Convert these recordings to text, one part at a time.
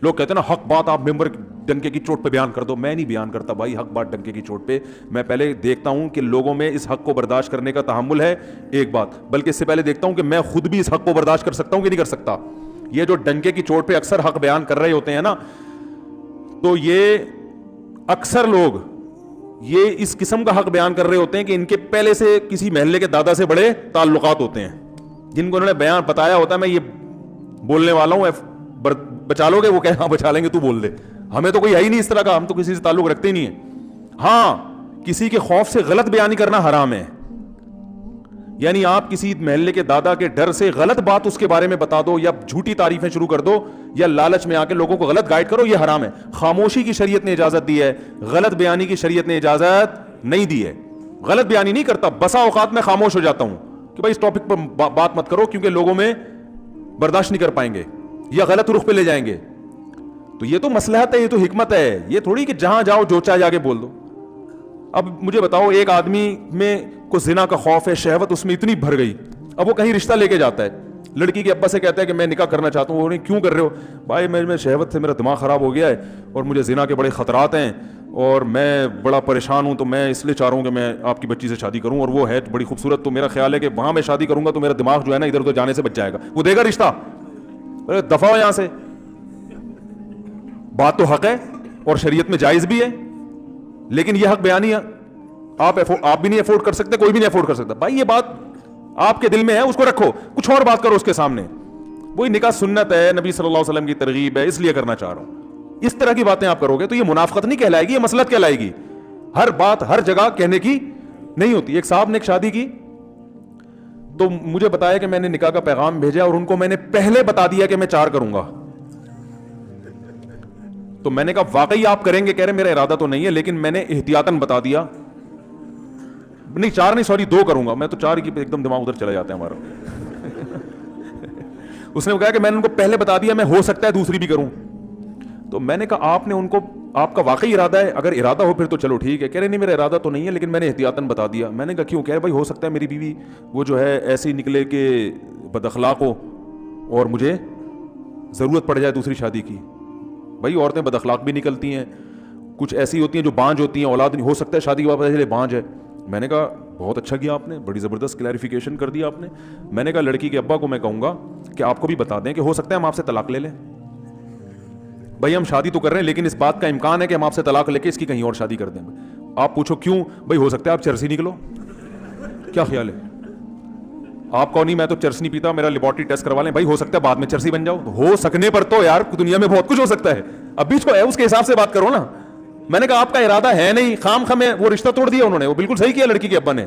لوگ کہتے ہیں نا حق بات آپ ممبر ڈنکے کی چوٹ پہ بیان کر دو. میں نہیں بیان کرتا بھائی حق بات ڈنکے کی چوٹ پہ. میں پہلے دیکھتا ہوں کہ لوگوں میں اس حق کو برداشت کرنے کا تحمل ہے, ایک بات, بلکہ اس سے پہلے دیکھتا ہوں کہ میں خود بھی اس حق کو برداشت کر سکتا ہوں کہ نہیں کر سکتا. یہ جو ڈنکے کی چوٹ پہ اکثر حق بیان کر رہے ہوتے ہیں نا, تو یہ اکثر لوگ یہ اس قسم کا حق بیان کر رہے ہوتے ہیں کہ ان کے پہلے سے کسی محلے کے دادا سے بڑے تعلقات ہوتے ہیں, جن کو انہوں نے بیان بتایا ہوتا ہے میں یہ بولنے والا ہوں, بچا لو گے, وہ کہ ہاں بچا لیں گے, تو بول دے. ہمیں تو کوئی ہے ہی نہیں اس طرح کا, ہم تو کسی سے تعلق رکھتے ہی نہیں ہیں. ہاں کسی کے خوف سے غلط بیانی کرنا حرام ہے, یعنی آپ کسی محلے کے دادا کے ڈر سے غلط بات اس کے بارے میں بتا دو, یا جھوٹی تعریفیں شروع کر دو, یا لالچ میں آ کے لوگوں کو غلط گائیڈ کرو, یہ حرام ہے. خاموشی کی شریعت نے اجازت دی ہے, غلط بیانی کی شریعت نے اجازت نہیں دی ہے. غلط بیانی نہیں کرتا, بسا اوقات میں خاموش ہو جاتا ہوں کہ بھائی اس ٹاپک پر بات مت کرو کیونکہ لوگوں میں برداشت نہیں کر پائیں گے یا غلط رخ پہ لے جائیں گے. تو یہ تو مصلحت ہے, یہ تو حکمت ہے, یہ تھوڑی کہ جہاں جاؤ جو چاہے جا کے بول دو. اب مجھے بتاؤ, ایک آدمی میں کو زنا کا خوف ہے, شہوت اس میں اتنی بھر گئی, اب وہ کہیں رشتہ لے کے جاتا ہے, لڑکی کے ابا سے کہتا ہے کہ میں نکاح کرنا چاہتا ہوں. وہ نہیں, کیوں کر رہے ہو؟ بھائی میں شہوت سے میرا دماغ خراب ہو گیا ہے اور مجھے زنا کے بڑے خطرات ہیں اور میں بڑا پریشان ہوں, تو میں اس لیے چاہ رہا ہوں کہ میں آپ کی بچی سے شادی کروں, اور وہ ہے بڑی خوبصورت, تو میرا خیال ہے کہ وہاں میں شادی کروں گا تو میرا دماغ جو ہے نا ادھر ادھر جانے سے بچ جائے گا. وہ دے گا رشتہ؟ دفع ہو یہاں سے. بات تو حق ہے اور شریعت میں جائز بھی ہے, لیکن یہ حق بیانی آپ بھی نہیں افورڈ کر سکتے, کوئی بھی نہیں افورڈ کر سکتا. بھائی یہ بات آپ کے دل میں ہے, اس کو رکھو, کچھ اور بات کرو اس کے سامنے. وہی نکاح سنت ہے, نبی صلی اللہ علیہ وسلم کی ترغیب ہے, اس لیے کرنا چاہ رہا ہوں. اس طرح کی باتیں آپ کرو گے تو یہ منافقت نہیں کہلائے گی, یہ مصلحت کہلائے گی. ہر بات ہر جگہ کہنے کی نہیں ہوتی. ایک صاحب نے ایک شادی کی تو مجھے بتایا کہ میں نے نکاح کا پیغام بھیجا اور ان کو میں نے پہلے بتا دیا کہ میں 4 کروں گا. تو میں نے کہا واقعی آپ کریں گے؟ کہہ رہے میرا ارادہ تو نہیں ہے لیکن میں نے احتیاطاً بتا دیا. نہیں 4 نہیں, سوری 2 کروں گا. میں تو 4 کی ایک دم دماغ ادھر چلا جاتا ہے ہمارا. اس نے کہا کہ میں نے ان کو پہلے بتا دیا, میں ہو سکتا ہے دوسری بھی کروں. تو میں نے کہا آپ نے ان کو, آپ کا واقعی ارادہ ہے؟ اگر ارادہ ہو پھر تو چلو ٹھیک ہے. کہہ رہے نہیں میرا ارادہ تو نہیں ہے لیکن میں نے احتیاطاً بتا دیا. میں نے کہا کیوں؟ کہہ رہے بھائی ہو سکتا ہے میری بیوی وہ جو ہے ایسی نکلے کہ بد اخلاق ہو اور مجھے ضرورت پڑ جائے دوسری شادی کی. بھائی عورتیں بد اخلاق بھی نکلتی ہیں, کچھ ایسی ہوتی ہیں جو بانج ہوتی ہیں, اولاد نہیں ہو سکتا ہے شادی کے بعد پتہ چلے بانج ہے. میں نے کہا بہت اچھا کیا آپ نے, بڑی زبردست کلیریفیکیشن کر دیا آپ نے. میں نے کہا لڑکی کے ابا کو میں کہوں گا کہ آپ کو بھی بتا دیں کہ ہو سکتا ہے ہم آپ سے طلاق لے لیں. بھائی ہم شادی تو کر رہے ہیں لیکن اس بات کا امکان ہے کہ ہم آپ سے طلاق لے کے اس کی کہیں اور شادی کر دیں. آپ پوچھو کیوں؟ بھائی ہو سکتا ہے آپ چرسی نکلو. کیا خیال ہے آپ کو؟ نہیں میں تو چرس نہیں پیتا, میرا لیبارٹری ٹیسٹ کروا لیں. بھائی ہو سکتا ہے بعد میں چرسی بن جاؤ. ہو سکنے پر تو یار دنیا میں بہت کچھ ہو سکتا ہے, اب بیچ کو ہے اس کے حساب سے بات کرو نا. میں نے کہا آپ کا ارادہ ہے نہیں, خام خامے وہ رشتہ توڑ دیا انہوں نے. وہ بالکل صحیح کیا لڑکی کے ابا نے,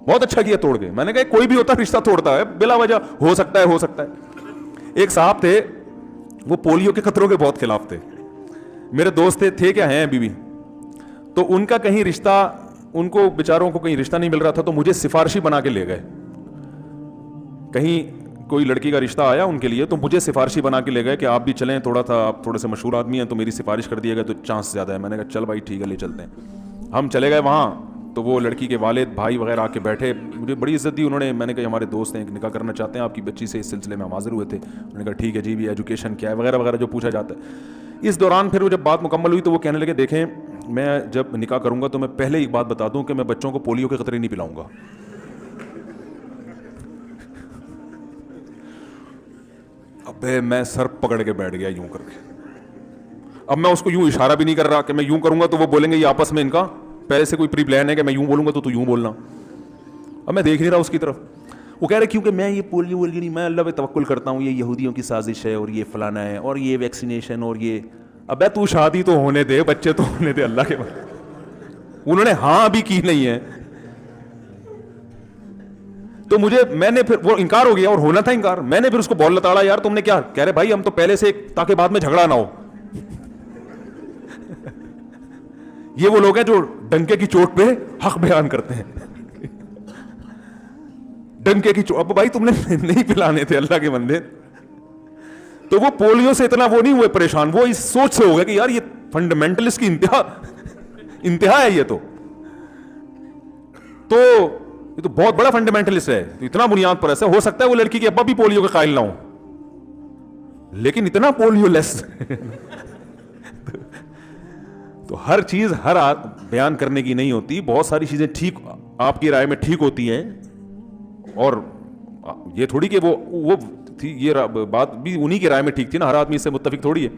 بہت اچھا کیا توڑ کے. میں نے کہا کوئی بھی ہوتا رشتہ توڑتا ہے بلا وجہ, ہو سکتا ہے ہو سکتا ہے. ایک صاحب تھے وہ پولیو کے خطروں کے بہت خلاف تھے, میرے دوست تھے کیا ہیں ابھی بھی. تو ان کا کہیں رشتہ, ان کو بیچاروں کو کہیں رشتہ نہیں مل رہا تھا تو مجھے سفارشی بنا کے لے گئے. کہیں کوئی لڑکی کا رشتہ آیا ان کے لیے تو مجھے سفارشی بنا کے لے گئے کہ آپ بھی چلیں, تھوڑا تھا آپ تھوڑے سے مشہور آدمی ہیں تو میری سفارش کر دیے گا تو چانس زیادہ ہے. میں نے کہا چل بھائی ٹھیک ہے لے چلتے ہیں. ہم چلے گئے وہاں تو وہ لڑکی کے والد بھائی وغیرہ آ کے بیٹھے, مجھے بڑی عزت دی انہوں نے. میں نے کہا ہمارے دوست ہیں نکاح کرنا چاہتے ہیں آپ کی بچی سے, اس سلسلے میں ہم حاضر ہوئے تھے. انہوں نے کہا ٹھیک ہے جی, بھی ایجوکیشن کیا ہے وغیرہ وغیرہ جو پوچھا جاتا ہے. اس دوران پھر وہ جب بات مکمل ہوئی تو وہ کہنے لگے دیکھیں میں جب نکاح کروں گا تو میں پہلے ایک بات بتا دوں کہ میں بچوں کو پولیو کے قطرے نہیں پلاؤں گا. ابے میں سر پکڑ کے بیٹھ گیا یوں کر کے. اب میں اس کو یوں اشارہ بھی نہیں کر رہا کہ میں یوں کروں گا تو وہ بولیں گے یہ آپس میں ان کا پہلے سے کوئی پری پلان ہے کہ میں یوں بولوں گا تو یوں بولنا. اب میں دیکھ نہیں رہا اس کی طرف. وہ کہہ رہے کیونکہ میں یہ پولیو وولیو نہیں, میں اللہ پہ توکل کرتا ہوں, یہ یہودیوں کی سازش ہے اور یہ فلانا ہے اور یہ ویکسینیشن اور یہ. ابے تو شادی تو ہونے دے, بچے تو ہونے دے اللہ کے بعد. انہوں نے ہاں ابھی کی نہیں ہے تو میں نے پھر وہ انکار ہو گیا اور ہونا تھا انکار. میں نے پھر اس کو بول لتاڑا یار تم نے کیا. کہہ رہے بھائی ہم تو پہلے سے تاکہ بعد میں جھگڑا نہ ہو. یہ وہ لوگ ہیں جو ڈنکے کی چوٹ پہ حق بیان کرتے ہیں. ڈنکے کی چوٹ. اب بھائی تم نے نہیں پلانے تھے اللہ کے بندے. تو وہ پولیو سے اتنا وہ نہیں ہوئے پریشان, وہ اس سوچ سے ہو گیا کہ یار یہ فنڈامنٹلسٹ کی انتہا ہے. یہ تو بہت بڑا فنڈامنٹلسٹ ہے, اتنا بنیاد پر ایسا ہو سکتا ہے وہ لڑکی کے ابا بھی پولیو کے قائل نہ ہو. لیکن اتنا پولیو لیس. تو ہر چیز ہر بیان کرنے کی نہیں ہوتی, بہت ساری چیزیں ٹھیک آپ کی رائے میں ٹھیک ہوتی ہیں, اور یہ تھوڑی کہ وہ تھی, یہ بات بھی انہی کی رائے میں ٹھیک تھی نا, ہر آدمی اس سے متفق تھوڑی ہے.